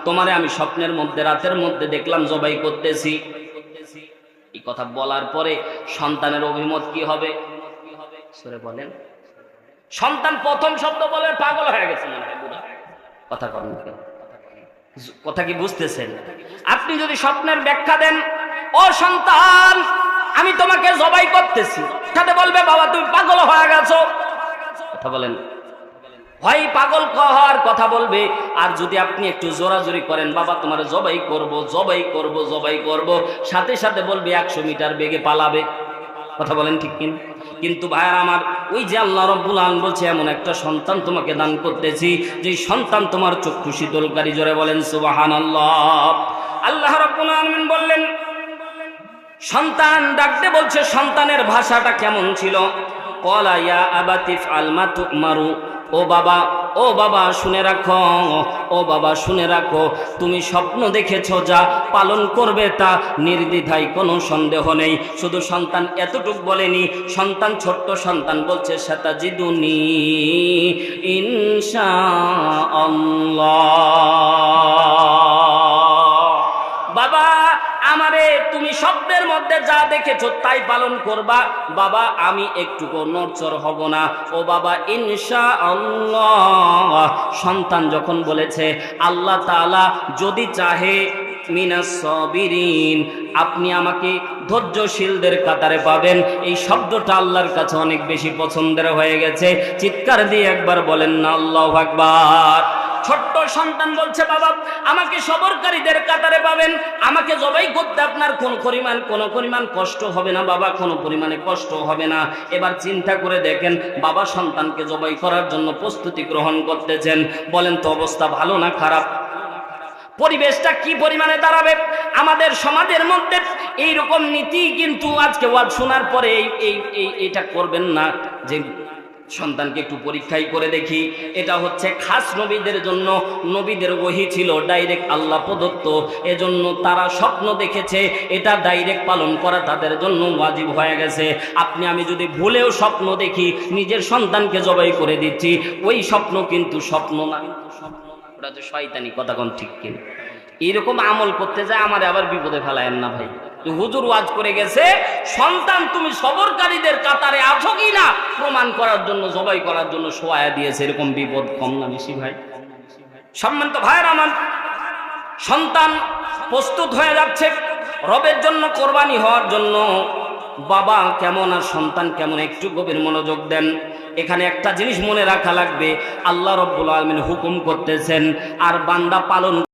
তোমারে আমি স্বপ্নের মধ্যে রাতের মধ্যে দেখলাম জবাই করতেছি। এই কথা বলার পরে সন্তানের অভিমত কি হবে সরে বলেন? সন্তান প্রথম শব্দ বলে পাগল হয়ে গেছে মনে হয়, বুড়া কথা করেন কেন? কথা কি বুঝতেছেন? আপনি যদি স্বপ্নের ব্যাখ্যা দেন, ও সন্তান আমি তোমাকে জবাই করতেছি, সাথে বলবে বাবা তুমি পাগল হয়ে গেছো। কথা বলেন, হয় পাগল হওয়ার কথা বলবে। আর যদি আপনি একটু জোরাজোরি করেন বাবা তোমার জবাই করব জবাই করব জবাই করব, সাথে সাথে বলবে 100 মিটার বেগে পালাবে। কথা বলেন ঠিক কিনা? কিন্তু ভাইয়ার আমার, ওই যে আল্লাহ রাব্বুল আলামিন বলছে এমন একটা সন্তান তোমাকে দান করতেছি যে সন্তান তোমার চক্ষু শীতলকারী। জোরে বলেন সুবহানাল্লাহ। আল্লাহ রাব্বুল আলামিন বললেন, সন্তান ডাকতে বলছে, সন্তানের ভাষাটা কেমন ছিল? ক্বালা ইয়া আবাতি ইফআল মা তু'মারু। ও বাবা, ও বাবা শুনে রাখো, ও বাবা শুনে রাখো, তুমি স্বপ্ন দেখেছো যা পালন করবে তা নির্দ্বিধায়, কোনো সন্দেহ নেই। শুধু সন্তান এতটুক বলেনি, সন্তান ছোট্ট সন্তান বলছে সাতাজিদুনি ইনশাআল্লাহ। বাবা আমারে তুমি স্বপ্নের মধ্যে যা দেখেছো তাই পালন করবা বাবা, আমি একটুকু নড়চড় হব না। ও বাবা ইনশাআল্লাহ। সন্তান যখন বলেছে আল্লাহ তাআলা যদি চাহে মিনাস সাবিরিন, আপনি আমাকে ধৈর্যশীলদের কাতারে পাবেন, এই শব্দটা আল্লাহর কাছে অনেক বেশি পছন্দের হয়ে গেছে। চিৎকার দিয়ে একবার বলেন না আল্লাহু আকবার। ছোট্ট সন্তান বলছে বাবা আমাকে সবরকারীদের কাতারে পাবেন, আমাকে জবাই করতে আপনার কোনো পরিমাণ কষ্ট হবে না বাবা, কোনো পরিমাণে কষ্ট হবে না। এবার চিন্তা করে দেখেন, বাবা সন্তানকে জবাই করার জন্য প্রস্তুতি গ্রহণ করতেছেন। বলেন তো অবস্থা ভালো না খারাপ? পরিবেশটা কি পরিমাণে দাঁড়াবে আমাদের সমাজের মধ্যে? এইরকম নীতি কিন্তু আজকে ওয়াজ শোনার পরে এইটা করবেন না যে সন্তানকে একটু পরীক্ষাই করে দেখি। এটা হচ্ছে খাস নবীদের জন্য, নবীদের ওহী ছিল ডাইরেক্ট আল্লাহ প্রদত্ত, এজন্য তারা স্বপ্ন দেখেছে, এটা ডাইরেক্ট পালন করা তাদের জন্য ওয়াজিব হয়ে গেছে। আপনি আমি যদি ভুলেও স্বপ্ন দেখি নিজের সন্তানকে জবাই করে দিচ্ছি, ওই স্বপ্ন কিন্তু স্বপ্ন না, ওটা যে শয়তানি। কথা কোন ঠিক কিনা? এইরকম আমল করতে যায় আমার আবার বিপদে ফেলায়েন না ভাই। হুজুর ওয়াজ করে গেছে সন্তান তুমি সবরকারীদের কাতারে আছো কি না প্রমাণ করার জন্য জবাই করার জন্য শোয়া দিয়েছে। এরকম বিপদ কম না বেশি ভাই? সম্মানিত ভাইয়ের আমার, সন্তান প্রস্তুত হয়ে যাচ্ছে রবের জন্য কোরবানি হওয়ার জন্য। বাবা কেমন আর সন্তান কেমন একটু গভীর মনোযোগ দেন। এখানে একটা জিনিস মনে রাখা লাগবে, আল্লাহ রাব্বুল আলামিন হুকুম করতেছেন আর বান্দা পালন